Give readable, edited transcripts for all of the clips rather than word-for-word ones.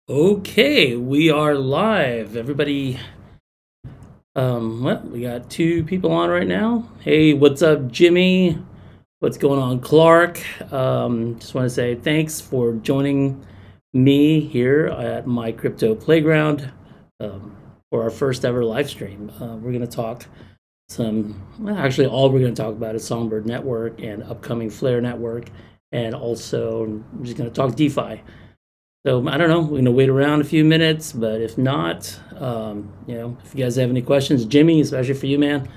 Okay, we are live. Everybody, we got two people on right now. Hey, what's up, Jimmy? What's going on, Clark? Just want to say thanks for joining me here at my crypto playground um, for our first ever live stream. We're going to talk actually, all we're going to talk about is Songbird Network and upcoming FLR Network, and also we're just going to talk DeFi. So I don't know. We're going to wait around a few minutes, but if not, if you guys have any questions, Jimmy, especially for you, man,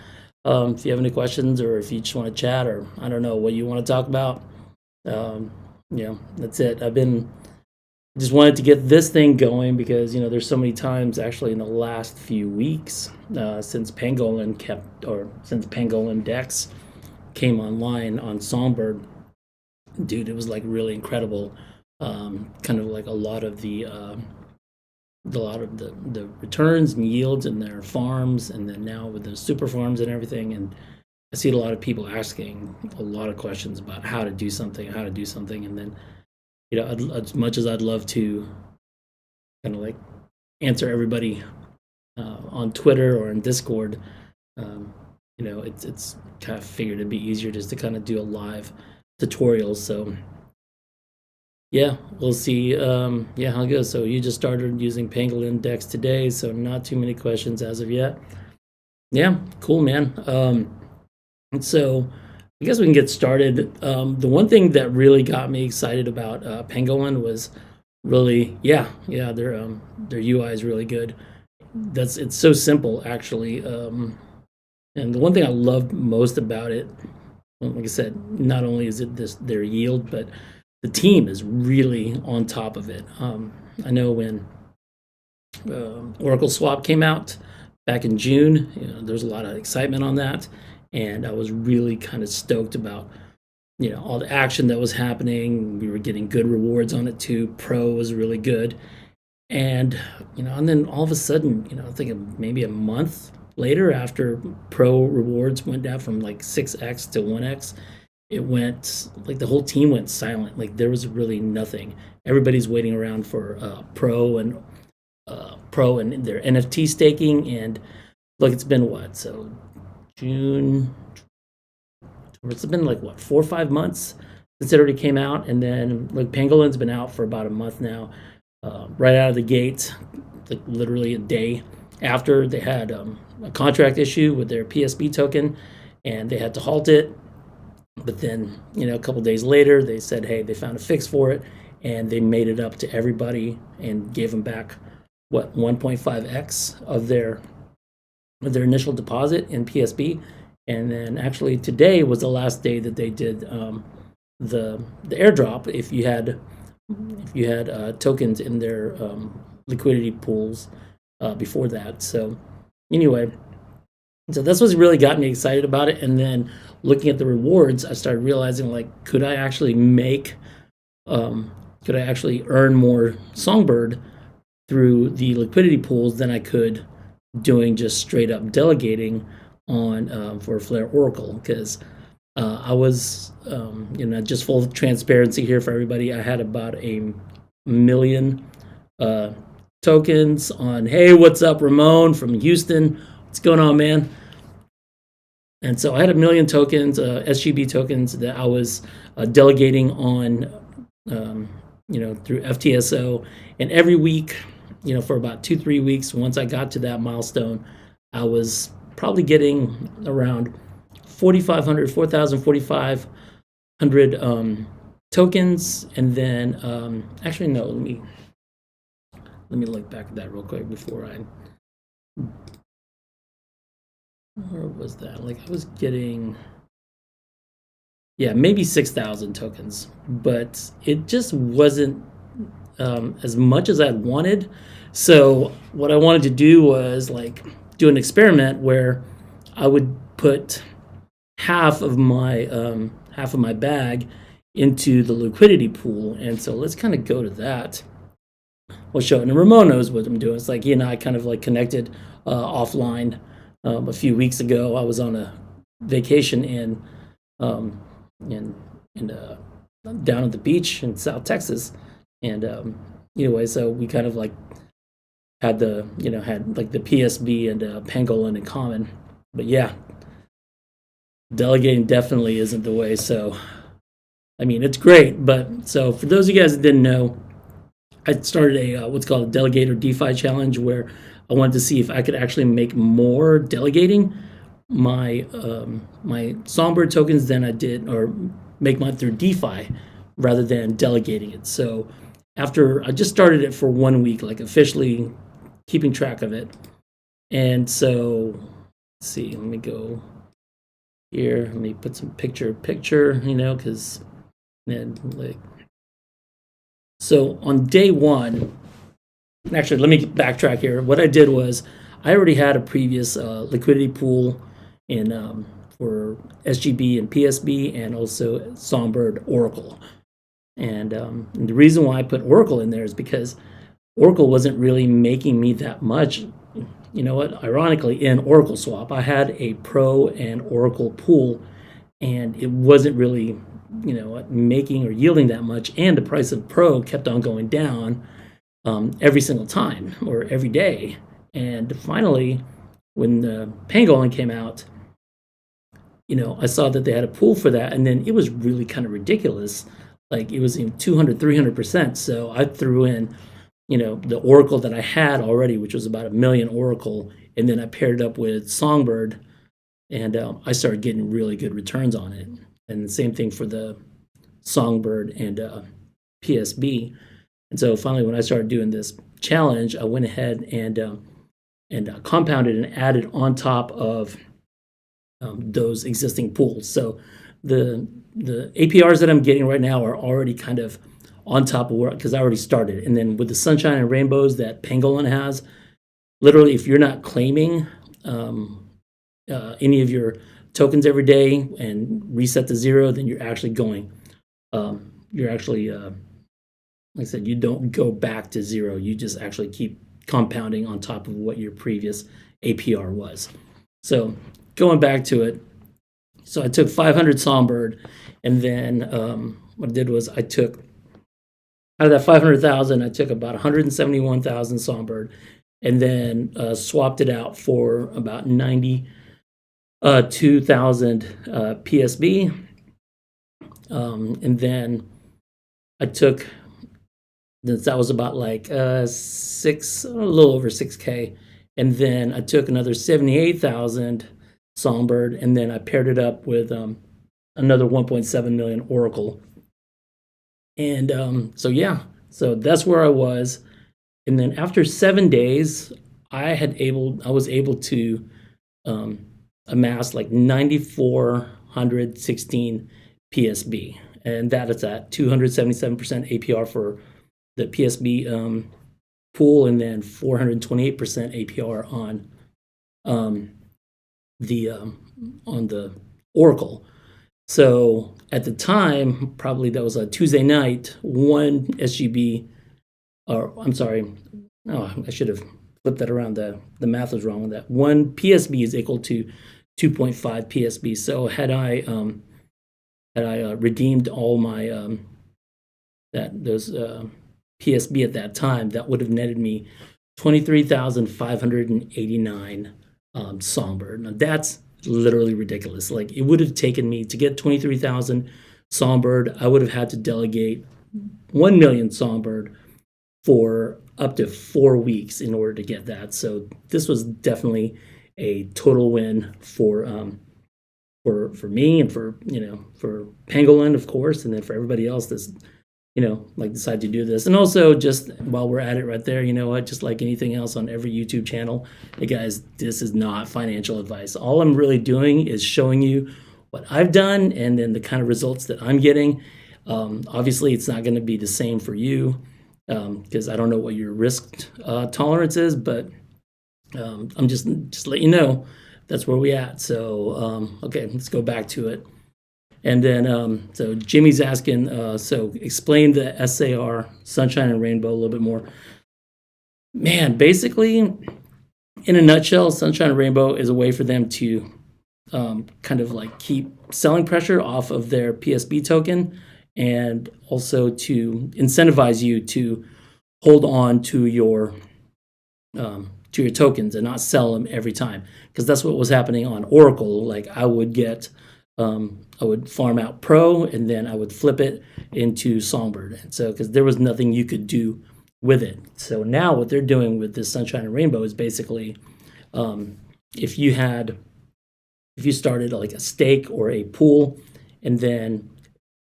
if you have any questions or if you just want to chat or I don't know what you want to talk about, um, that's it. Just wanted to get this thing going because there's so many times actually in the last few weeks since Pangolin Dex came online on Songbird, dude, it was like really incredible. Kind of like a lot of the returns and yields in their farms, and then now with the super farms and everything. And I see a lot of people asking a lot of questions about how to do something, and then as much as I'd love to kind of like answer everybody on Twitter or in Discord, it's kind of figured it'd be easier just to kind of do a live tutorial. So yeah, we'll see. How it goes. So you just started using Pangolin Dex today, so not too many questions as of yet. Yeah, cool, man. So I guess we can get started. The one thing that really got me excited about Pangolin was really, their UI is really good. It's so simple actually. And the one thing I loved most about it, well, like I said, not only is it their yield, but the team is really on top of it. I know when Oracle Swap came out back in June, there's a lot of excitement on that, and I was really kind of stoked about all the action that was happening. We were getting good rewards on it too. Pro was really good, and and then all of a sudden, I think maybe a month later, after Pro rewards went down from like 6x to 1x, it went like the whole team went silent. Like there was really nothing. Everybody's waiting around for Pro and their NFT staking. And look, it's been what? So June. It's been like what 4 or 5 months since it already came out, and then like Pangolin's been out for about a month now. Right out of the gate, like literally a day after they had a contract issue with their PSB token, and they had to halt it. But then, a couple days later, they said, hey, they found a fix for it, and they made it up to everybody and gave them back what 1.5x of their initial deposit in PSB. And then actually today was the last day that they did the airdrop. If you had tokens in their liquidity pools before that. So anyway, so that's what's really got me excited about it. And then looking at the rewards, I started realizing, like, could I actually earn more Songbird through the liquidity pools than I could doing just straight up delegating on for FLR Oracle? Because I was, just full transparency here for everybody, I had about a million tokens on. Hey, what's up, Ramon from Houston? What's going on, man? And so I had a million tokens, SGB tokens, that I was delegating on, through FTSO. And every week, for about 2-3 weeks, once I got to that milestone, I was probably getting around 4,500 tokens. And then, actually, no, let me look back at that real quick before where was that? Like I was getting, maybe 6,000 tokens, but it just wasn't as much as I wanted. So what I wanted to do was like do an experiment where I would put half of my bag into the liquidity pool. And so let's kind of go to that. We'll show it. And Ramon knows what I'm doing. It's like I kind of like connected offline. A few weeks ago, I was on a vacation in down at the beach in South Texas, and anyway, so we kind of like had like the PSB and Pangolin in common. But yeah, delegating definitely isn't the way. So I mean, it's great, but so for those of you guys that didn't know, I started a what's called a Delegator DeFi challenge where I wanted to see if I could actually make more delegating my Songbird tokens than I did, or make mine through DeFi rather than delegating it. So after I just started it for 1 week, like officially keeping track of it, and so let's see, let me go here. Let me put some picture, because then like. So on day one, actually, let me backtrack here. What I did was I already had a previous liquidity pool in for SGB and PSB, and also Songbird Oracle. And the reason why I put Oracle in there is because Oracle wasn't really making me that much. You know what? Ironically, in Oracle Swap, I had a Pro and Oracle pool, and it wasn't really, making or yielding that much. And the price of Pro kept on going down every single time or every day. And finally, when the Pangolin came out, I saw that they had a pool for that, and then it was really kind of ridiculous. Like it was in 200, 300%. So I threw in, the Oracle that I had already, which was about 1 million Oracle, and then I paired it up with Songbird, and I started getting really good returns on it. And the same thing for the Songbird and PSB. And so finally, when I started doing this challenge, I went ahead and compounded and added on top of those existing pools. So the APRs that I'm getting right now are already kind of on top of where, because I already started. And then with the sunshine and rainbows that Pangolin has, literally, if you're not claiming any of your tokens every day and reset to zero, then you're actually going. Like I said, you don't go back to zero. You just actually keep compounding on top of what your previous APR was. So going back to it, so I took 500 Songbird, and then what I did was I took, out of that 500,000, I took about 171,000 Songbird, and then swapped it out for about 92,000 PSB. And then I took, that was about like a little over 6K. And then I took another 78,000 Songbird, and then I paired it up with another 1.7 million Oracle. And so that's where I was. And then after 7 days, I was able to amass like 9,416 PSB, and that is at 277% APR for the PSB pool, and then 428% APR on the Oracle. So at the time, probably that was a Tuesday night, one SGB, or I'm sorry, I should have flipped that around. The math was wrong with that. One PSB is equal to 2.5 PSB. So had I redeemed all my those PSB at that time, that would have netted me 23,589 Songbird. Now that's literally ridiculous. Like it would have taken me to get 23,000 Songbird, I would have had to delegate 1 million Songbird for up to 4 weeks in order to get that. So this was definitely a total win for me, and for Pangolin, of course, and then for everybody else that's decide to do this. And also, just while we're at it right there, just like anything else on every YouTube channel, hey guys, this is not financial advice. All I'm really doing is showing you what I've done and then the kind of results that I'm getting. Obviously, it's not going to be the same for you, because I don't know what your risk tolerance is, but I'm just let you know that's where we at. So okay, let's go back to it. And then, so Jimmy's asking, so explain the SAR, Sunshine and Rainbow, a little bit more. Man, basically, in a nutshell, Sunshine and Rainbow is a way for them to kind of like keep selling pressure off of their PSB token, and also to incentivize you to hold on to your tokens and not sell them every time, because that's what was happening on Oracle. Like I would farm out Pro and then I would flip it into Songbird, and so because there was nothing you could do with it. So now what they're doing with this Sunshine and Rainbow is basically if you started like a stake or a pool, and then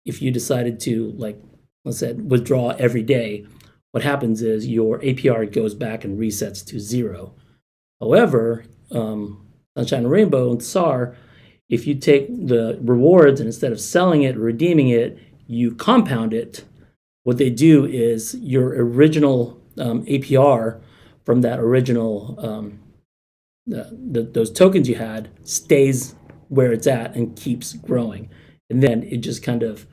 if you decided to, like let's say, withdraw every day, what happens is your APR goes back and resets to 0. However, Sunshine and Rainbow and SAR, if you take the rewards and instead of selling it or redeeming it, you compound it, what they do is your original APR from that original those tokens you had stays where it's at and keeps growing, and then it just kind of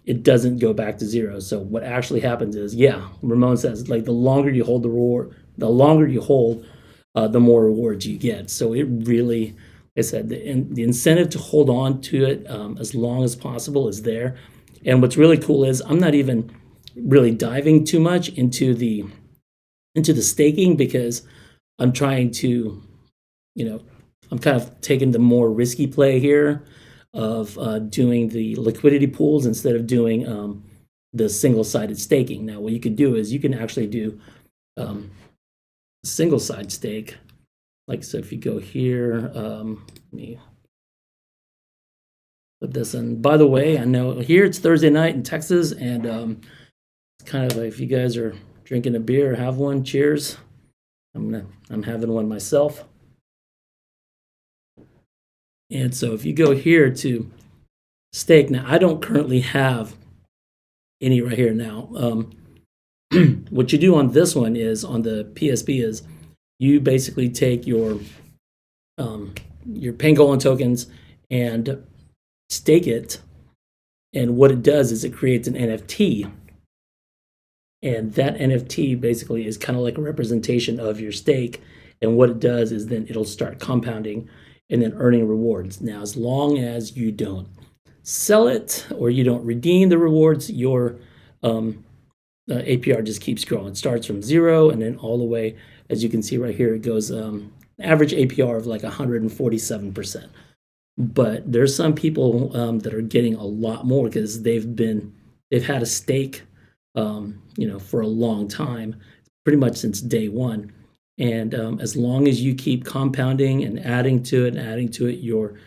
it doesn't go back to 0. So what actually happens is, yeah, Ramon says, like the longer you hold the reward, the longer you hold, the more rewards you get. So it really, like I said, the incentive to hold on to it as long as possible is there. And what's really cool is I'm not even really diving too much into the staking, because I'm trying to, I'm kind of taking the more risky play here of doing the liquidity pools instead of doing the single-sided staking. Now, what you can do is you can actually do single-side stake. Like, so if you go here, let me put this in. By the way, I know here it's Thursday night in Texas, and it's kind of like, if you guys are drinking a beer, have one. Cheers. I'm having one myself. And so if you go here to stake, now I don't currently have any right here now. What you do on this one is, on the PSB, is you basically take your Pangolin tokens and stake it, and what it does is it creates an NFT, and that NFT basically is kind of like a representation of your stake, and what it does is then it'll start compounding and then earning rewards. Now, as long as you don't sell it or you don't redeem the rewards, your APR just keeps growing. It starts from 0 and then all the way, as you can see right here, it goes average APR of like 147%. But there's some people that are getting a lot more because they've had a stake for a long time, pretty much since day one. And as long as you keep compounding and adding to it, your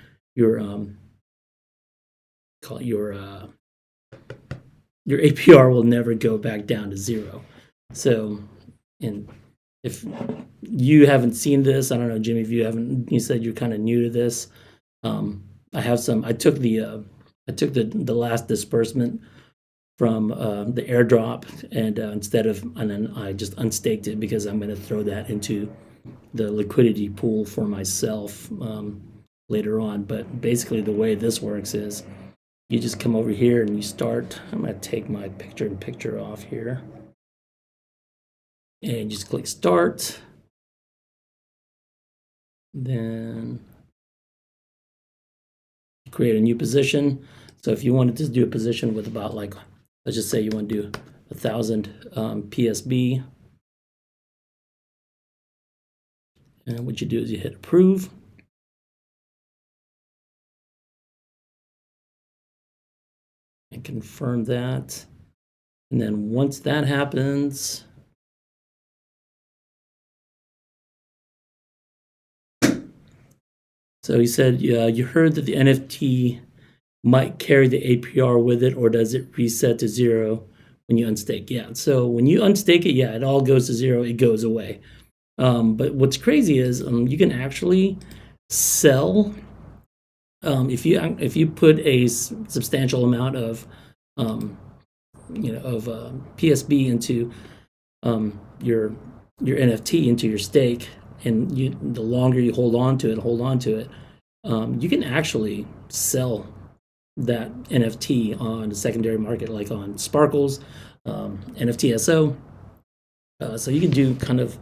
APR will never go back down to 0. So, and if you haven't seen this, I don't know, Jimmy, if you said you're kind of new to this. I took the last disbursement from the airdrop, and and then I just unstaked it because I'm going to throw that into the liquidity pool for myself later on. But basically the way this works is you just come over here and you start. I'm going to take my picture off here, and just click start. Then create a new position. So if you wanted to do a position with about, like, let's just say you want to do 1,000 PSB, and what you do is you hit approve. And confirm that. And then once that happens, so he said, yeah, you heard that the NFT might carry the APR with it, or does it reset to 0 when you unstake? Yeah, so when you unstake it, yeah, it all goes to 0, it goes away. But what's crazy is you can actually sell, if you put a substantial amount of PSB into your NFT, into your stake, and the longer you hold on to it, you can actually sell that NFT on the secondary market, like on Sparkles, NFTSO. So you can do kind of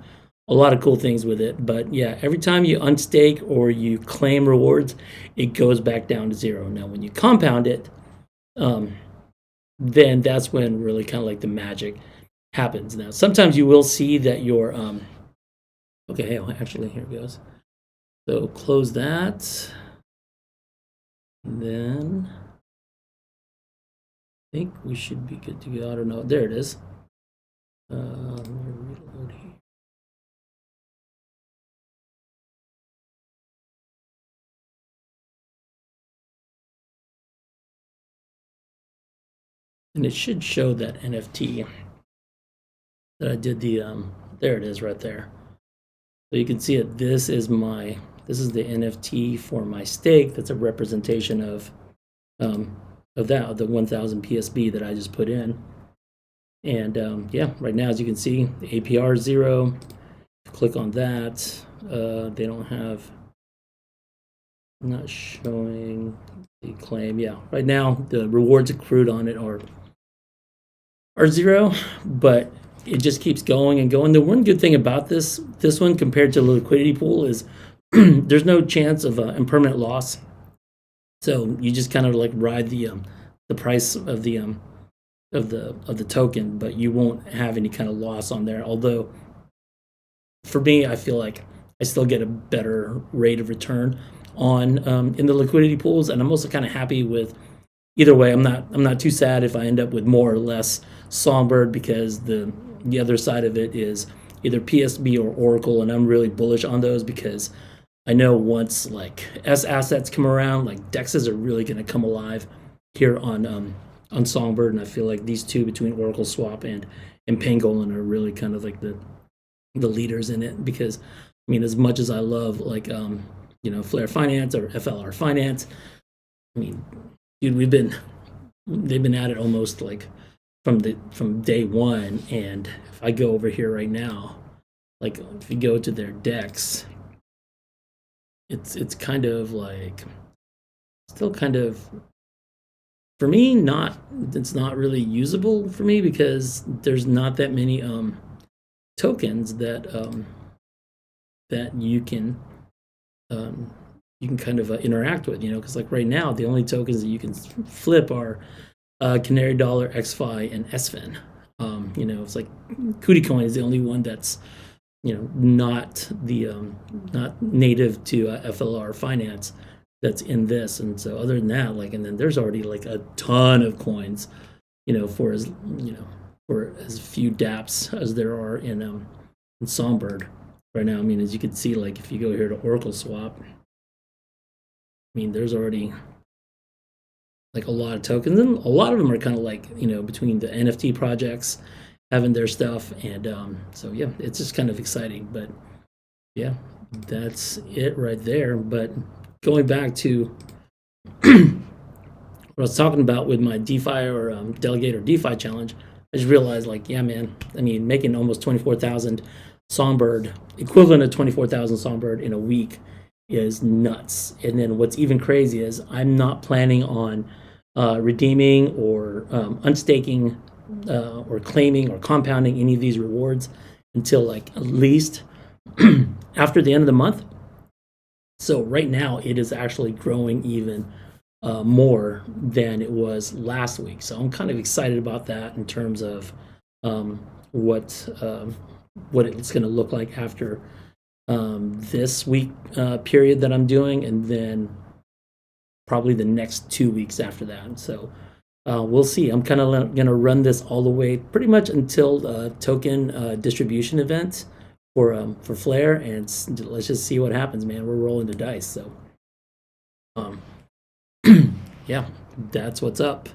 a lot of cool things with it. But yeah, every time you unstake or you claim rewards, it goes back down to 0. Now, when you compound it, then that's when really kind of like the magic happens. Now, sometimes you will see that your okay, actually, here it goes. So close that. And then I think we should be good to go. I don't know. There it is. Let me reload here. And it should show that NFT that I did the there it is right there. So you can see it. This is the NFT for my stake. That's a representation of the 1000 PSB that I just put in. And yeah, right now, as you can see, the APR is 0. Click on that. They don't have, not showing the claim. Yeah, right now the rewards accrued on it are 0, but it just keeps going and going. The one good thing about this one compared to the liquidity pool is there's no chance of impermanent loss. So you just kind of like ride the price of the token, but you won't have any kind of loss on there. Although for me, I feel like I still get a better rate of return on in the liquidity pools, and I'm also kind of happy with either way. I'm not too sad if I end up with more or less Songbird, because the other side of it is either PSB or Oracle, and I'm really bullish on those because I know once like S assets come around, like DEXs are really going to come alive here on Songbird, and I feel like these two between Oracle Swap and Pangolin are really kind of like the leaders in it. Because I mean, as much as I love like FLR Finance or FLR Finance, I mean, dude, they've been at it almost like from day one. And if I go over here right now, like if you go to their DEX, it's kind of like still kind of, for me, it's not really usable for me because there's not that many tokens that you can kind of interact with, because like right now the only tokens that you can flip are Canary Dollar, XFi, and SFIN. It's like Cootie Coin is the only one that's not native to FLR Finance that's in this. And so other than that, like, and then there's already like a ton of coins, for as few dApps as there are in Songbird right now. I mean, as you can see, like if you go here to Oracle Swap, I mean, there's already like a lot of tokens, and a lot of them are kind of like between the NFT projects having their stuff, and so yeah, it's just kind of exciting. But yeah, that's it right there. But going back to what I was talking about with my DeFi or Delegate or DeFi challenge, I just realized, like, yeah, man, I mean, making almost 24,000 Songbird, equivalent of 24,000 Songbird in a week is nuts. And then what's even crazy is I'm not planning on redeeming or unstaking or claiming or compounding any of these rewards until like at least after the end of the month. So right now it is actually growing even more than it was last week. So I'm kind of excited about that in terms of what it's going to look like after this week period that I'm doing, and then probably the next 2 weeks after that. So we'll see. I'm kind of going to run this all the way pretty much until the token distribution event for FLR, and let's just see what happens, man. We're rolling the dice. So yeah, that's what's up.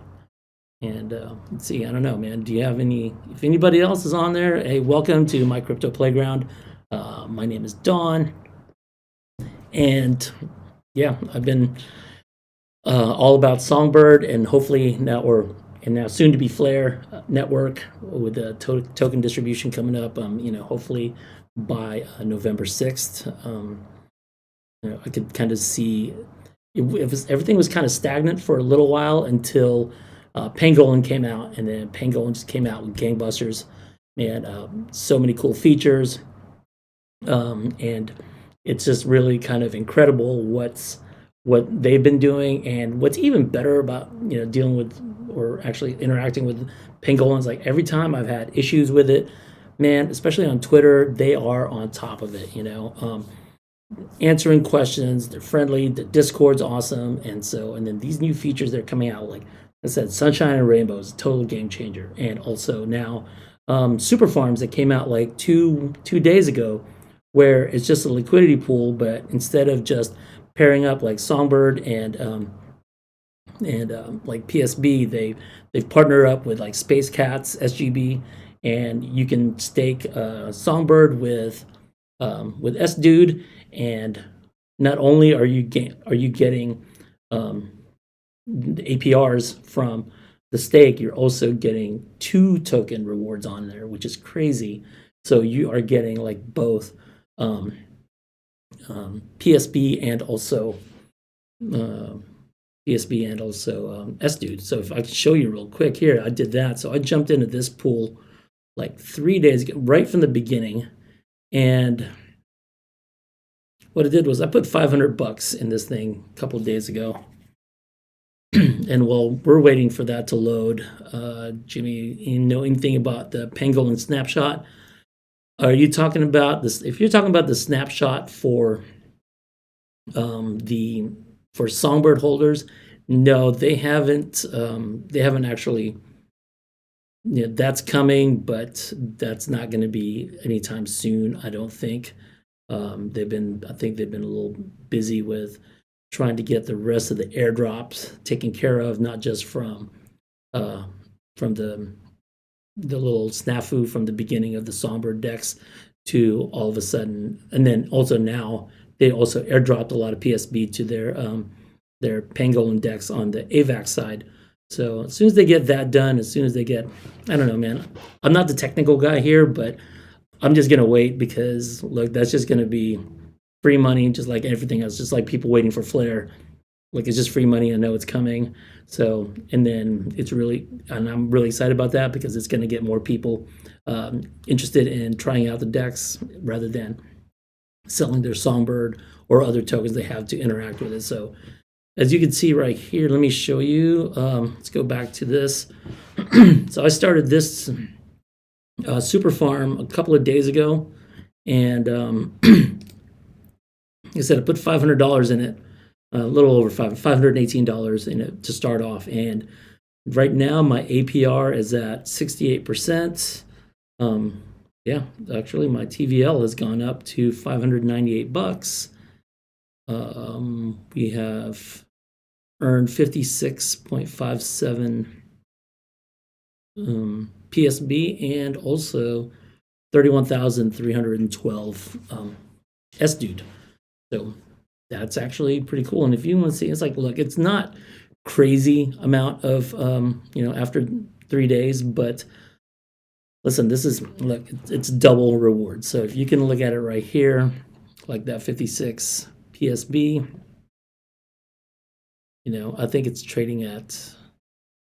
And let's see, I don't know, man. Do you have if anybody else is on there, hey, welcome to my crypto playground. My name is Don, and yeah, I've been all about Songbird, and hopefully now soon to be FLR network with the token distribution coming up. Hopefully by November 6th. I could kind of see everything was kind of stagnant for a little while until Pangolin came out, and then Pangolin just came out with gangbusters, man. So many cool features. And it's just really kind of incredible what they've been doing, and what's even better about dealing with or actually interacting with Pangolins. Like every time I've had issues with it, man, especially on Twitter, they are on top of it, answering questions. They're friendly. The Discord's awesome. And then these new features that are coming out, like I said, Sunshine and Rainbows, total game changer. And also now Super Farms that came out like two days ago, where it's just a liquidity pool, but instead of just pairing up like Songbird and like PSB, they've partnered up with like Space Cats SGB, and you can stake Songbird with S Dude, and not only are you getting the APRs from the stake, you're also getting 2 token rewards on there, which is crazy. So you are getting like both PSB and also S Dude. So if I can show you real quick here, I did that. So I jumped into this pool like 3 days ago, right from the beginning, and what I did was I put $500 in this thing a couple of days ago. And while we're waiting for that to load, Jimmy, you know anything about the Pangolin snapshot? Are you talking about this? If you're talking about the snapshot for for Songbird holders, no, they haven't. They haven't actually. That's coming, but that's not going to be anytime soon, I don't think. I think they've been a little busy with trying to get the rest of the airdrops taken care of, not just from the little snafu from the beginning of the Songbird decks to all of a sudden, and then also now they also airdropped a lot of PSB to their Pangolin decks on the AVAX side. So as soon as they get that done, I don't know, man. I'm not the technical guy here, but I'm just gonna wait because look, that's just gonna be free money, just like everything else. Just like people waiting for Flare, like it's just free money. I know it's coming. So and then I'm really excited about that because it's gonna get more people interested in trying out the decks rather than selling their Songbird or other tokens they have to interact with it. So as you can see right here, let me show you. Let's go back to this. So I started this super farm a couple of days ago, and like I said, I put $500 in it, a little over $518 in it to start off. And right now my APR is at 68%. Yeah, actually my TVL has gone up to $598. We have earned 56.57 PSB and also 31,312 S Dude. So that's actually pretty cool. And if you want to see, it's like, look, it's not crazy amount of after 3 days, but listen, it's double reward. So if you can look at it right here, like that 56 PSB, I think it's trading at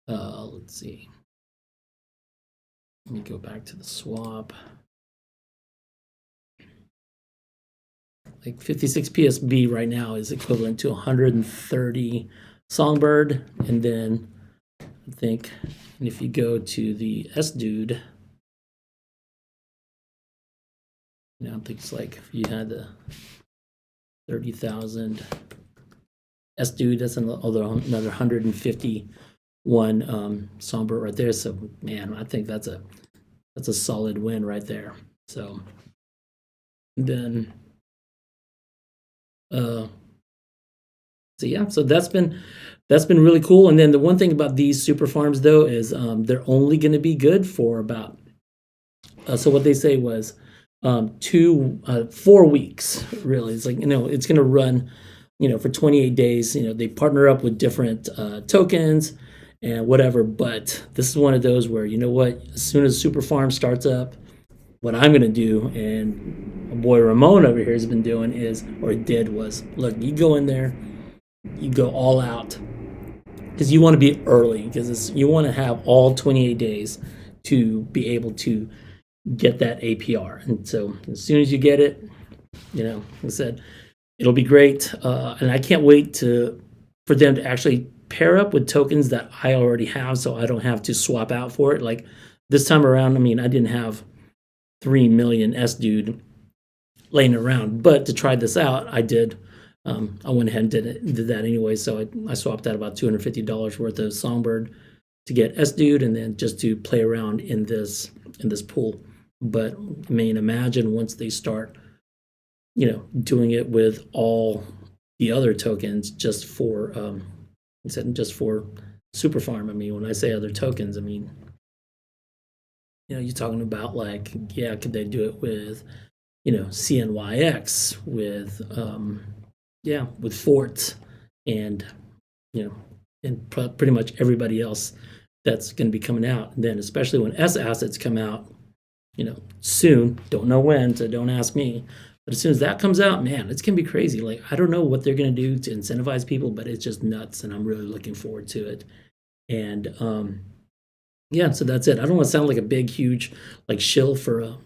let's see, let me go back to the swap. Like 56 PSB right now is equivalent to 130 Songbird, and then I think if you go to the S Dude, I think it's like if you had the 30,000 S Dude, that's another 151 Songbird right there. So man, I think that's a solid win right there. So then so that's been really cool. And then the one thing about these super farms though is they're only going to be good for about so what they say was 4 weeks really. It's like it's going to run for 28 days. They partner up with different tokens and whatever, but this is one of those where as soon as super farm starts up, what I'm going to do, and my boy Ramon over here has been doing was, look, you go in there, you go all out, because you want to be early, because you want to have all 28 days to be able to get that APR. And so as soon as you get it, like I said, it'll be great. And I can't wait for them to actually pair up with tokens that I already have, so I don't have to swap out for it. Like this time around, I mean, I didn't have 3 million SDUde laying around, but to try this out, I did. I went ahead and did that anyway. So I swapped out about $250 worth of Songbird to get SDUde, and then just to play around in this pool. But I mean, imagine once they start, doing it with all the other tokens just for just for super farm. I mean, when I say other tokens, I mean, you're talking about like, yeah, could they do it with, CNYX, with with Fort, and and pretty much everybody else that's going to be coming out. And then especially when S assets come out, soon, don't know when, so don't ask me. But as soon as that comes out, man, it's going to be crazy. Like, I don't know what they're going to do to incentivize people, but it's just nuts, and I'm really looking forward to it. And so that's it. I don't want to sound like a big, huge, like shill for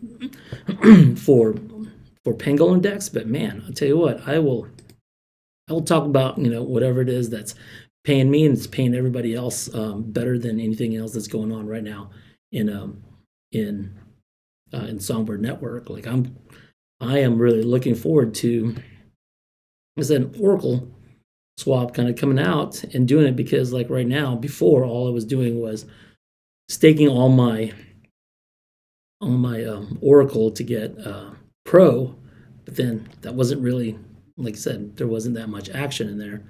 for Pangolin decks, but man, I'll tell you what, I will talk about whatever it is that's paying me and it's paying everybody else better than anything else that's going on right now in Songbird Network. Like I am really looking forward to, I said, Oracle swap kind of coming out and doing it, because like right now, before, all I was doing was staking all my Oracle to get Pro, but then that wasn't really, like I said, there wasn't that much action in there.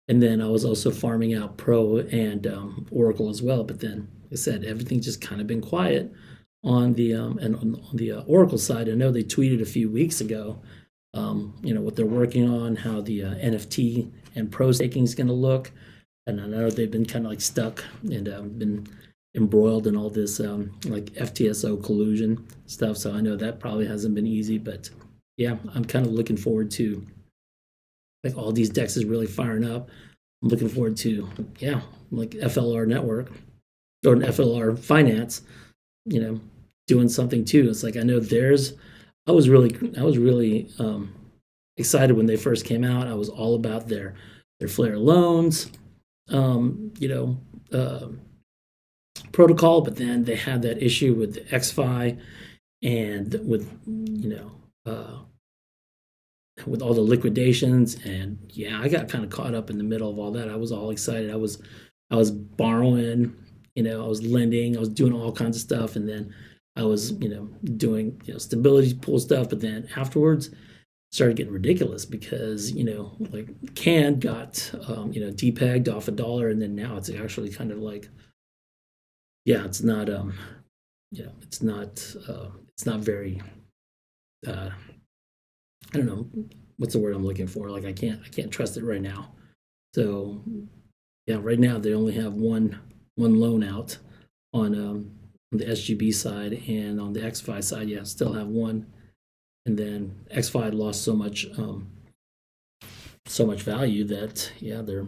And then I was also farming out Pro and Oracle as well. But then, like I said, everything's just kind of been quiet on the and on the Oracle side. I know they tweeted a few weeks ago, what they're working on, how the NFT and Pro staking is going to look. And I know they've been kind of like stuck and been embroiled in all this like FTSO collusion stuff. So I know that probably hasn't been easy, but yeah, I'm kind of looking forward to like all these decks is really firing up. I'm looking forward to, like FLR Network or an FLR Finance, doing something too. It's like, I know I was really excited when they first came out. I was all about their FLR loans, protocol, but then they had that issue with the XFi and with with all the liquidations, and I got kind of caught up in the middle of all that. I was all excited. I was borrowing, I was lending, I was doing all kinds of stuff, and then I was doing stability pool stuff. But then afterwards, it started getting ridiculous because like CAN got depegged off $1, and then now it's actually kind of like, it's not it's not very I don't know what's the word I'm looking for. Like I can't trust it right now. So right now they only have one loan out on the SGB side, and on the XFi side, still have one. And then XFi lost so much value that their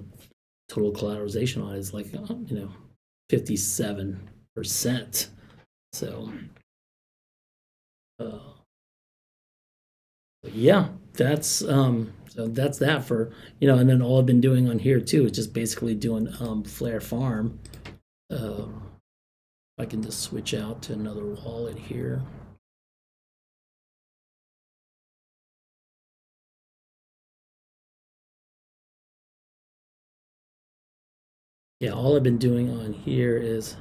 total collateralization on it is like 57%. So that's that's that for and then all I've been doing on here too is just basically doing FLR farm. I can just switch out to another wallet here. All I've been doing on here is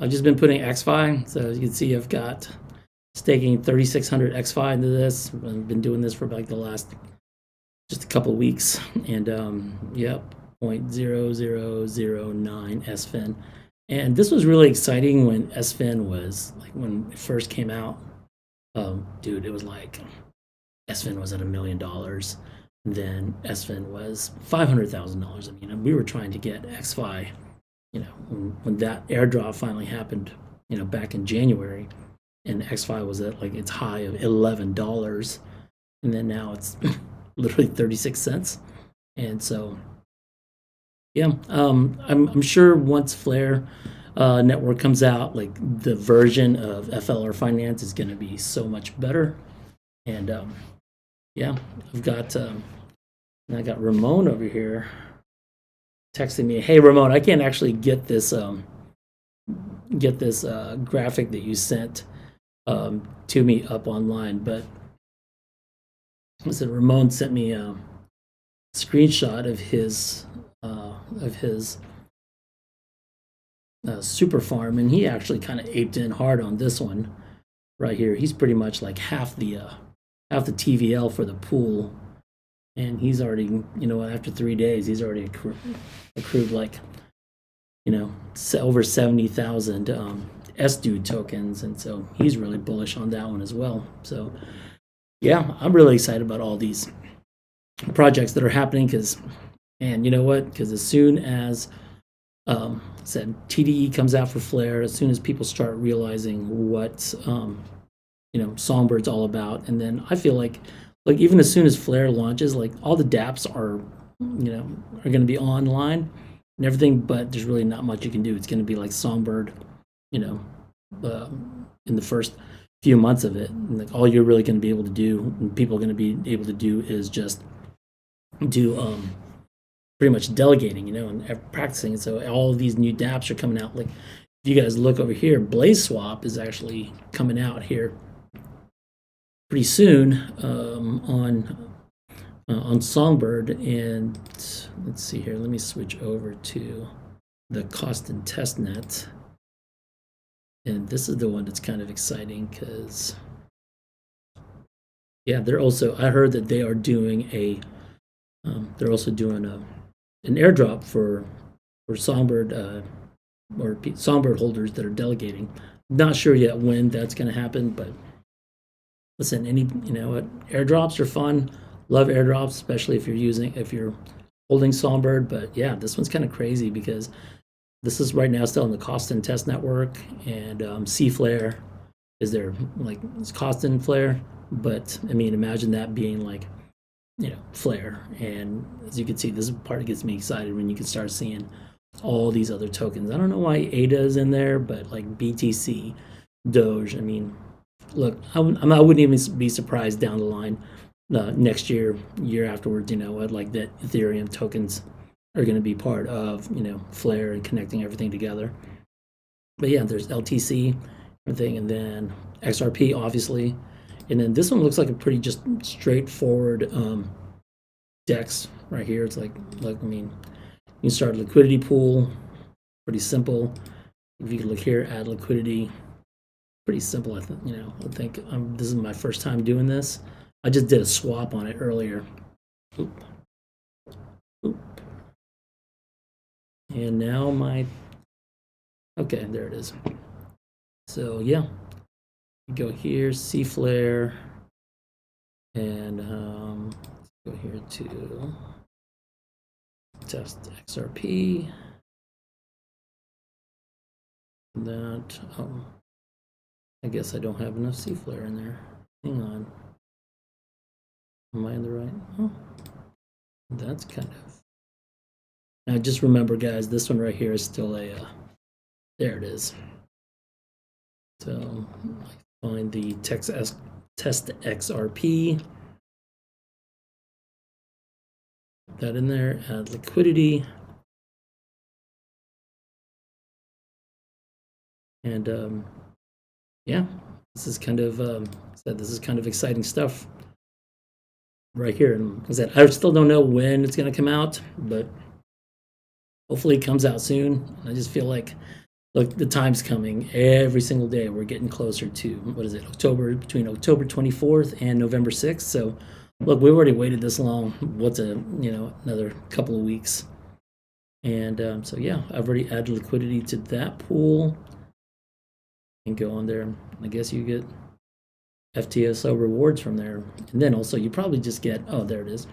I've just been putting XFi. So as you can see, I've got staking 3,600 XFi into this. I've been doing this for like the last just a couple weeks, and 0.0009 SFIN. And this was really exciting when SFIN was like, when it first came out. Dude, it was like SFIN was at $1 million. And then SFIN was $500,000. I mean, we were trying to get XFi, when that airdrop finally happened, back in January, and XFi was at like its high of $11, and then now it's literally 36 cents. And so I'm sure once FLR network comes out, like the version of FLR Finance is going to be so much better. And yeah, I got Ramon over here texting me, "Hey Ramon, I can't actually get this graphic that you sent to me up online, but I said Ramon sent me a screenshot of his super farm, and he actually kind of aped in hard on this one right here. He's pretty much like half the TVL for the pool, and he's already, after 3 days, he's already accrued like, over 70,000 SDUD tokens, and so he's really bullish on that one as well. So yeah, I'm really excited about all these projects that are happening, because, and you know what? Because as soon as said TDE comes out for Flare, as soon as people start realizing what Songbird's all about, and then I feel like even as soon as Flare launches, like all the dApps are going to be online and everything, but there's really not much you can do. It's going to be like Songbird, in the first few months of it. And like all you're really going to be able to do, and people are going to be able to do, is just do pretty much delegating, and practicing. And so all of these new dApps are coming out. Like if you guys look over here, Blaze Swap is actually coming out here pretty soon on Songbird. And let's see here. Let me switch over to the cost and testnet. And this is the one that's kind of exciting, because yeah, I heard that they are doing they're also doing an airdrop for Songbird or Songbird holders that are delegating. Not sure yet when that's going to happen, but listen, airdrops are fun. Love airdrops, especially if you're holding Songbird. But yeah, this one's kind of crazy, because this is right now still in the cost and test network, and C-Flare is their it's cost and Flare. But I mean, imagine that being like Flare. And as you can see, this is the part that gets me excited, when you can start seeing all these other tokens. I don't know why ADA is in there, but like BTC, Doge. I mean, look, I wouldn't even be surprised down the line, next year afterwards, like that Ethereum tokens are going to be part of Flare and connecting everything together. But yeah, there's LTC, everything, and then XRP, obviously. And then this one looks like a pretty just straightforward DEX right here. It's like I mean, you can start a liquidity pool, pretty simple. If you can look here, add liquidity, pretty simple. I think this is my first time doing this. I just did a swap on it earlier. Oop. And now okay, there it is. So yeah, you go here, C-Flare, and let's go here to test XRP. That, I guess I don't have enough C-Flare in there. Hang on. Am I in the right? Oh, that's kind of. Now just remember, guys, this one right here is still there it is. So find the test XRP. Put that in there, add liquidity. And yeah, this is kind of exciting stuff right here. And like I said, I still don't know when it's going to come out, but hopefully it comes out soon. I just feel like, look, the time's coming. Every single day we're getting closer to, what is it, between October 24th and November 6th. So look, we've already waited this long. What's another couple of weeks. And so yeah, I've already added liquidity to that pool. And go on there. I guess you get FTSO rewards from there. And then also you probably just get, oh, there it is.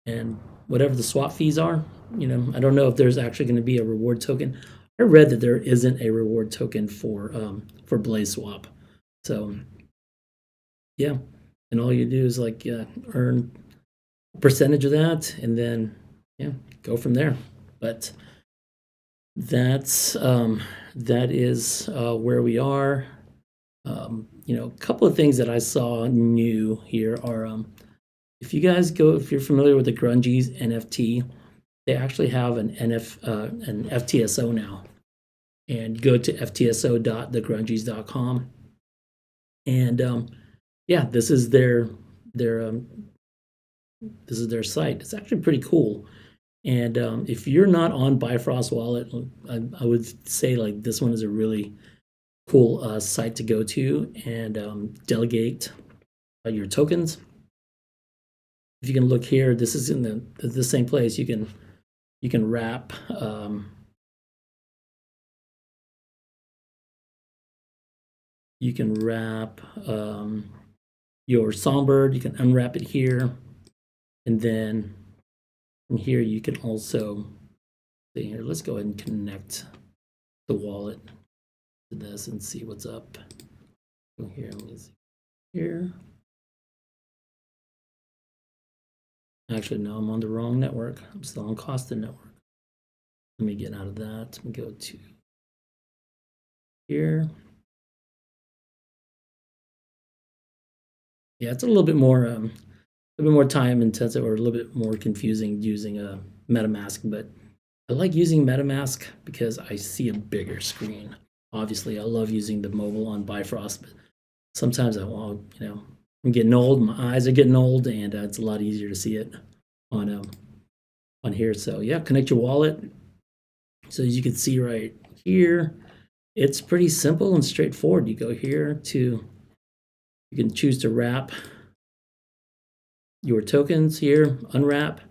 And whatever the swap fees are, I don't know if there's actually going to be a reward token. I read that there isn't a reward token for Blaze Swap. So yeah, and all you do is earn a percentage of that, and then yeah, go from there. But that is where we are. A couple of things that I saw new here are if you're familiar with the Grungies NFT, they actually have an FTSO now, and go to ftso.thegrungies.com, and yeah, their this is their site. It's actually pretty cool. And if you're not on Bifrost Wallet, I would say like this one is a really cool site to go to and delegate your tokens. If you can look here, this is in the same place. You can wrap your Songbird. You can unwrap it here, and then from here you can also see here. Let's go ahead and connect the wallet to this and see what's up. Go here. Let me see here. Actually, no, I'm on the wrong network. I'm still on Costa network. Let me get out of that. Let me go to here. Yeah, it's a little bit more time intensive or a little bit more confusing using a MetaMask, but I like using MetaMask because I see a bigger screen. Obviously, I love using the mobile on Bifrost, but sometimes I'm getting old. My eyes are getting old, and it's a lot easier to see it on here. So yeah, connect your wallet. So as you can see right here, it's pretty simple and straightforward. You go here you can choose to wrap your tokens here, unwrap.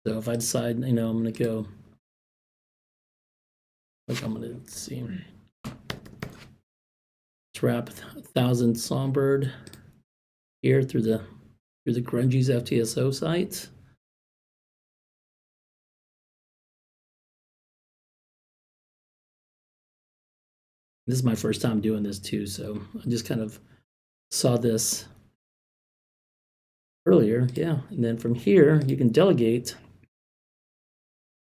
So if I decide, I'm going to go, like I'm going to see, let's wrap 1,000 Songbird here through the Grungies FTSO site. This is my first time doing this too, so I just kind of saw this earlier, yeah. And then from here, you can delegate.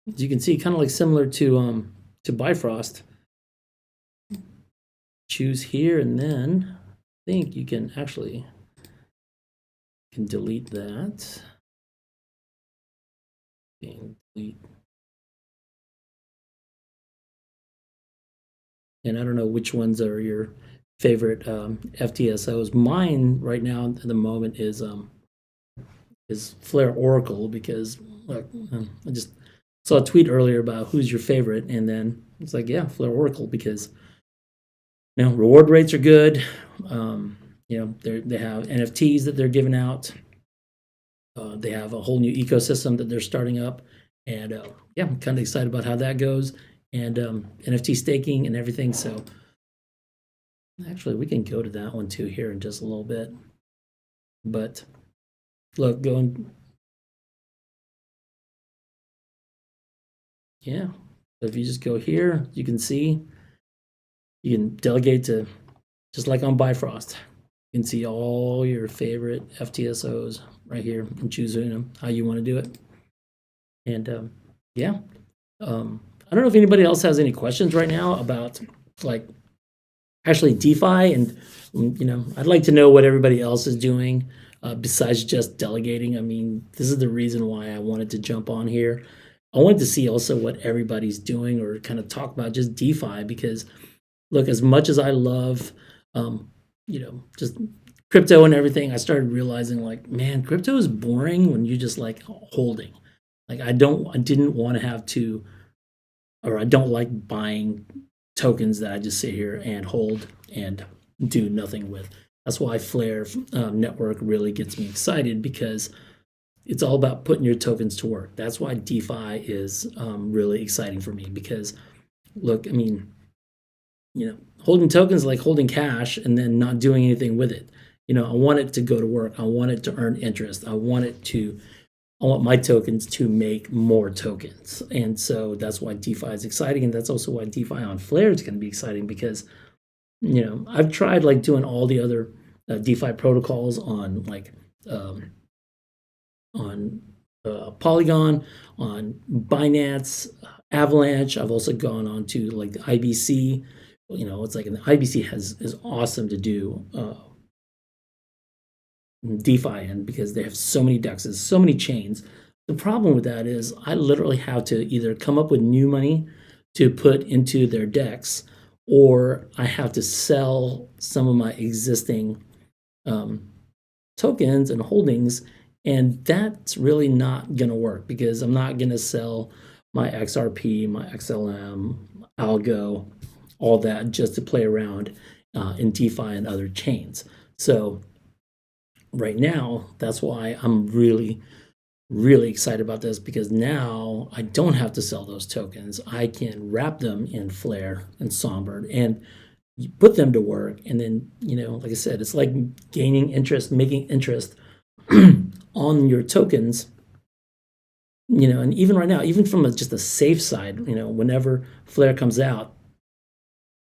As you can see, kind of like similar to Bifrost. Choose here, and then I think you can actually delete that. Delete. And I don't know which ones are your favorite FTSOs. Mine right now at the moment is FLR Oracle, because I just saw a tweet earlier about who's your favorite, and then it's like, yeah, FLR Oracle, because reward rates are good. They have NFTs that they're giving out. They have a whole new ecosystem that they're starting up, and yeah, I'm kind of excited about how that goes, and NFT staking and everything. So actually, we can go to that one too here in just a little bit. But look, yeah. So if you just go here, you can see you can delegate to, just like on Bifrost. You can see all your favorite FTSOs right here and choose how you want to do it. And yeah, I don't know if anybody else has any questions right now about like actually DeFi, and I'd like to know what everybody else is doing besides just delegating. I mean, this is the reason why I wanted to jump on here. I wanted to see also what everybody's doing, or kind of talk about just DeFi, because look, as much as I love just crypto and everything, I started realizing like, man, crypto is boring when you just like holding. Like I didn't want to have to, or I don't like buying tokens that I just sit here and hold and do nothing with. That's why FLR Network really gets me excited, because it's all about putting your tokens to work. That's why DeFi is really exciting for me, because look, I mean, holding tokens like holding cash and then not doing anything with it. I want it to go to work. I want it to earn interest. I want my tokens to make more tokens. And so that's why DeFi is exciting. And that's also why DeFi on FLR is going to be exciting, because, I've tried like doing all the other DeFi protocols on like, on Polygon, on Binance, Avalanche. I've also gone on to like the IBC. It's like, an IBC is awesome to do DeFi in, because they have so many dexes, so many chains. The problem with that is I literally have to either come up with new money to put into their DEX, or I have to sell some of my existing tokens and holdings, and that's really not going to work, because I'm not going to sell my XRP, my XLM, Algo, all that just to play around in DeFi and other chains. So right now, that's why I'm really, really excited about this, because now I don't have to sell those tokens. I can wrap them in FLR and Songbird and put them to work. And then, like I said, it's like gaining interest, making interest on your tokens. And even right now, even from just a safe side, whenever FLR comes out,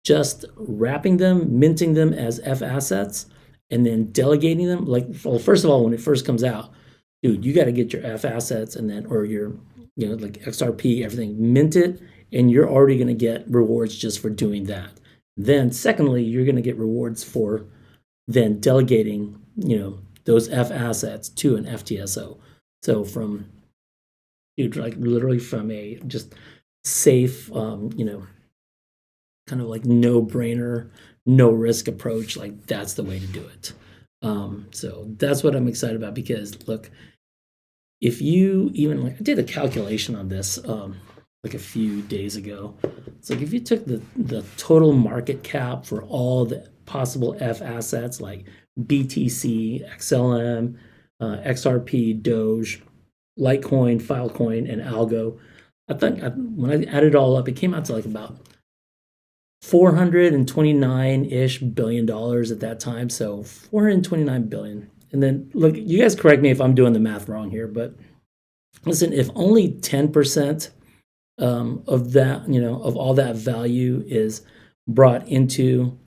just wrapping them, minting them as F assets, and then delegating them. Well, first of all, when it first comes out, dude, you got to get your F assets, and then, or your, like XRP, everything, mint it, and you're already going to get rewards just for doing that. Then secondly, you're going to get rewards for then delegating, those F assets to an FTSO. So from, dude, like literally from a just safe, kind of like no-brainer, no-risk approach, like that's the way to do it. So that's what I'm excited about, because look, if you even, like, I did a calculation on this like a few days ago. It's like if you took the total market cap for all the possible F assets like BTC, XLM, XRP, Doge, Litecoin, Filecoin, and Algo, I think when I added it all up, it came out to like about $429-ish billion at that time. So 429 billion. And then look, you guys correct me if I'm doing the math wrong here, but listen, if only 10% of that, of all that value is brought into,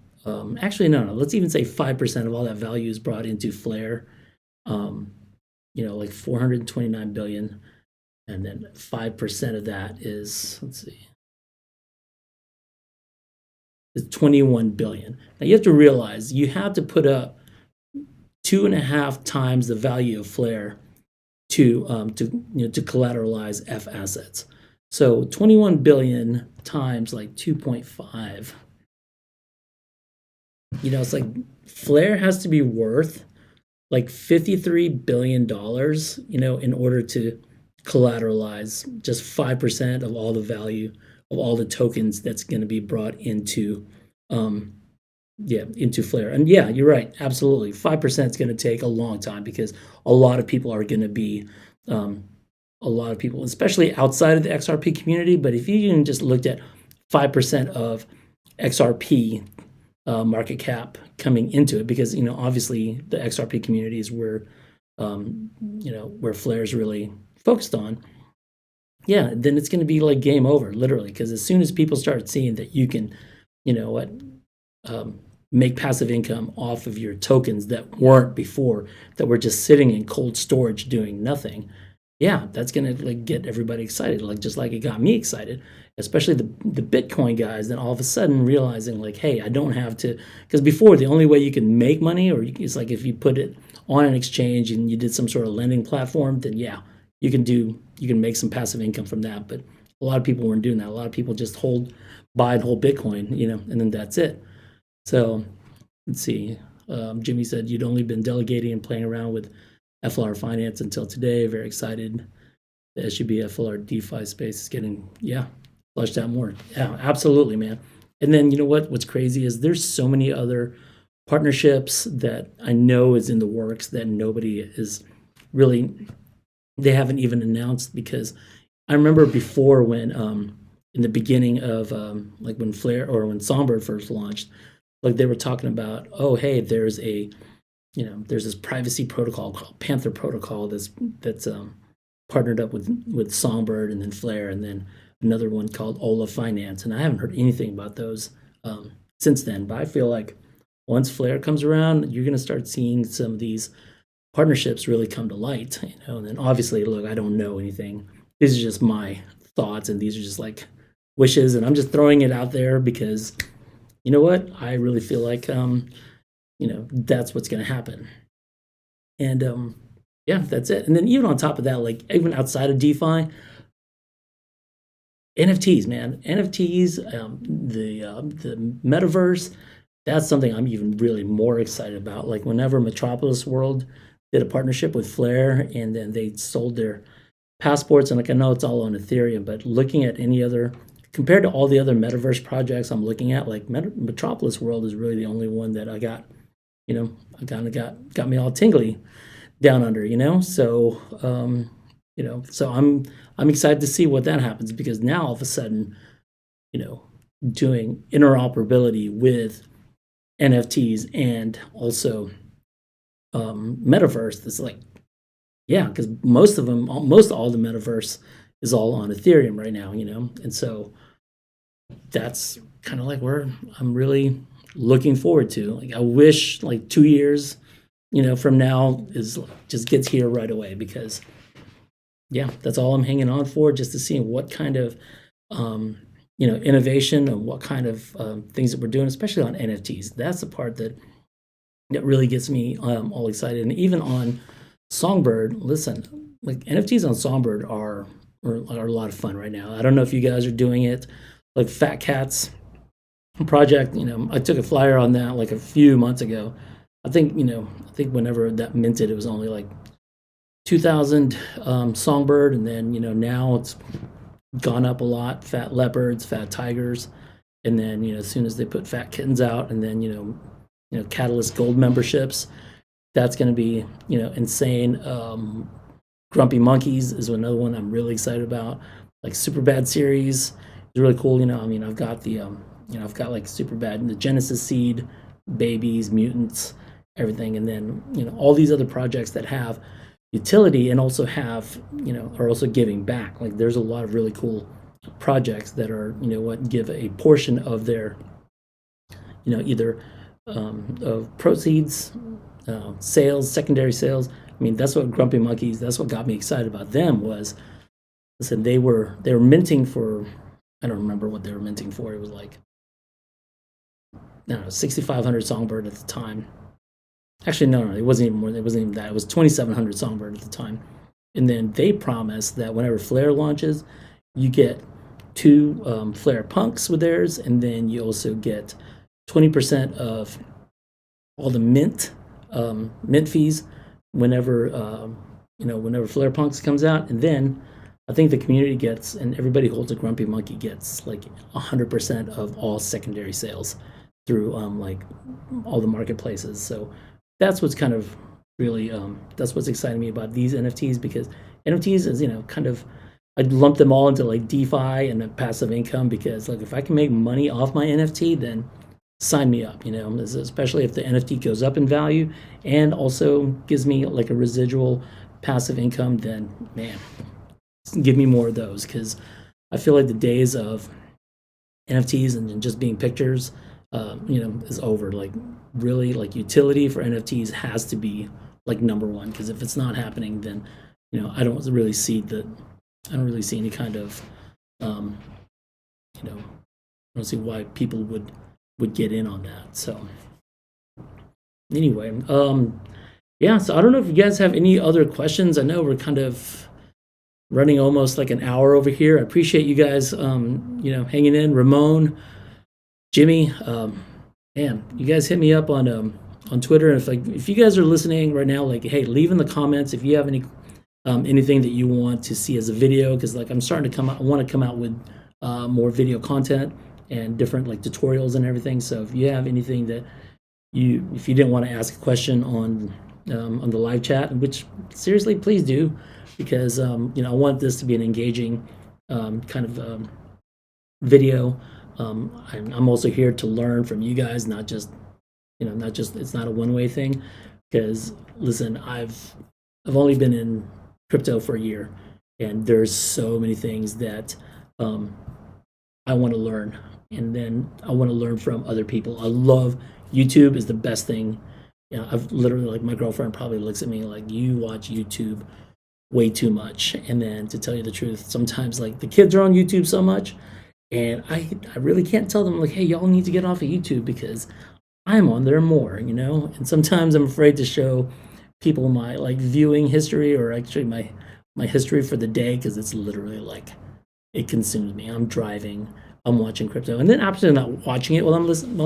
actually, no, let's even say 5% of all that value is brought into FLR, like 429 billion. And then 5% of that is, let's see, is 21 billion. Now you have to realize you have to put up 2.5 times the value of FLR to collateralize F assets. So 21 billion times like 2.5. It's like FLR has to be worth like $53 billion, in order to collateralize just 5% of all the value of all the tokens that's going to be brought into into FLR. And yeah, you're right, absolutely, 5% is going to take a long time, because a lot of people are going to be especially outside of the XRP community. But if you even just looked at 5% of XRP market cap coming into it, because obviously the XRP community is where where FLR is really focused on, then it's going to be like game over, literally, because as soon as people start seeing that you can, make passive income off of your tokens that weren't before, that were just sitting in cold storage doing nothing, that's going to like get everybody excited, like just like it got me excited, especially the Bitcoin guys. Then all of a sudden realizing like, hey, I don't have to, because before the only way you can make money, or it's like if you put it on an exchange and you did some sort of lending platform, then you can make some passive income from that. But a lot of people weren't doing that. A lot of people just buy and hold Bitcoin, and then that's it. So let's see. Jimmy said you'd only been delegating and playing around with FLR Finance until today. Very excited. The SUB FLR DeFi space is getting flushed out more. Yeah, absolutely, man. And then what's crazy is there's so many other partnerships that I know is in the works that nobody is really, they haven't even announced, because I remember before when in the beginning of like when FLR or when Songbird first launched, like they were talking about, oh hey, there's this privacy protocol called Panther Protocol that's partnered up with Songbird and then FLR, and then another one called FLR Finance, and I haven't heard anything about those since then. But I feel like once FLR comes around, you're going to start seeing some of these partnerships really come to light, and then obviously, look, I don't know anything. These are just my thoughts, and these are just like wishes, and I'm just throwing it out there because you know what? I really feel like that's what's going to happen. And yeah, that's it. And then even on top of that, like even outside of DeFi, NFTs, man, NFTs, the metaverse, that's something I'm even really more excited about. Like whenever Metropolis World did a partnership with Flare, and then they sold their passports, and like I know it's all on Ethereum, but looking at any other compared to all the other metaverse projects I'm looking at, like Metropolis World is really the only one that I got, I kind of got me all tingly down under, So, so I'm excited to see what that happens, because now all of a sudden, doing interoperability with NFTs and also metaverse, that's like, yeah, because most all the metaverse is all on Ethereum right now, and so that's kind of like where I'm really looking forward to. Like I wish like 2 years, from now is just gets here right away, because yeah, that's all I'm hanging on for, just to see what kind of innovation and what kind of things that we're doing, especially on NFTs. That's the part that really gets me all excited. And even on Songbird, listen, like NFTs on Songbird are a lot of fun right now. I don't know if you guys are doing it, like Fat Cats project. I took a flyer on that like a few months ago. I think whenever that minted, it was only like 2,000 Songbird, and then now it's gone up a lot. Fat leopards, fat tigers, and then as soon as they put fat kittens out, and then Catalyst Gold memberships, that's going to be insane. Grumpy Monkeys is another one I'm really excited about. Like Super Bad series is really cool. I've got the I've got like Super Bad, the Genesis Seed, Babies, Mutants, everything, and then all these other projects that have utility and also have are also giving back. Like there's a lot of really cool projects that are give a portion of their either of proceeds, sales, secondary sales. I mean, that's what Grumpy Monkeys, that's what got me excited about them. Was, listen, they were minting for, I don't remember what they were minting for. It was like, I don't know, 6,500 Songbird at the time. Actually, no, it wasn't even more. It wasn't even that. It was 2,700 Songbird at the time. And then they promised that whenever Flare launches, you get 2 Flare Punks with theirs, and then you also get 20% of all the mint fees whenever whenever Flare Punks comes out. And then I think the community gets, and everybody holds a Grumpy Monkey gets like 100% of all secondary sales through like all the marketplaces. So that's what's kind of really that's what's exciting me about these NFTs, because NFTs is kind of, I'd lump them all into like DeFi and passive income, because like if I can make money off my NFT, then sign me up, especially if the NFT goes up in value and also gives me like a residual passive income, then man, give me more of those, because I feel like the days of NFTs and just being pictures is over. Like really, like utility for NFTs has to be like number one, because if it's not happening, then I don't really see any kind of I don't see why people would get in on that. So anyway, yeah, so I don't know if you guys have any other questions. I know we're kind of running almost like an hour over here. I appreciate you guys hanging in. Ramon, Jimmy, man, you guys hit me up on Twitter. If you guys are listening right now, like, hey, leave in the comments if you have any anything that you want to see as a video, because like I'm starting to come out. I want to come out with more video content and different like tutorials and everything. So if you have anything that if you didn't want to ask a question on the live chat, which seriously, please do, because I want this to be an engaging kind of video. I'm also here to learn from you guys, not just it's not a one-way thing. Because listen, I've only been in crypto for a year, and there's so many things that I want to learn, and then I want to learn from other people. I love YouTube is the best thing I've literally, like, my girlfriend probably looks at me like, you watch YouTube way too much. And then, to tell you the truth, sometimes, like, the kids are on YouTube so much, and I really can't tell them, like, hey, y'all need to get off of YouTube because I'm on there more, and sometimes I'm afraid to show people my, like, viewing history, or actually my history for the day, because it's literally like, it consumes me. I'm driving, I'm watching crypto, and then absolutely not watching it while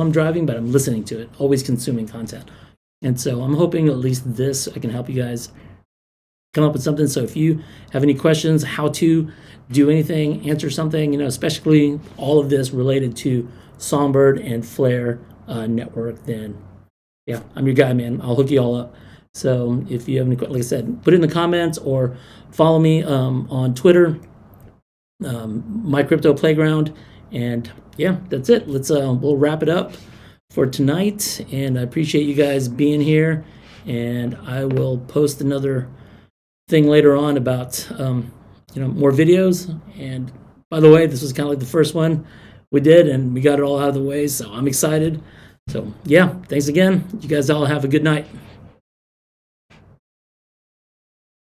I'm driving, but I'm listening to it, always consuming content. And so I'm hoping at least this, I can help you guys come up with something. So if you have any questions, how to do anything, answer something, especially all of this related to Songbird and FLR network, then yeah, I'm your guy, man. I'll hook you all up. So if you have any, like I said, put it in the comments or follow me on Twitter, My Crypto Playground, and yeah, that's it. We'll wrap it up for tonight, and I appreciate you guys being here, and I will post another thing later on about more videos. And by the way, this was kind of like the first one we did, and we got it all out of the way, so I'm excited. So yeah, thanks again. You guys all have a good night.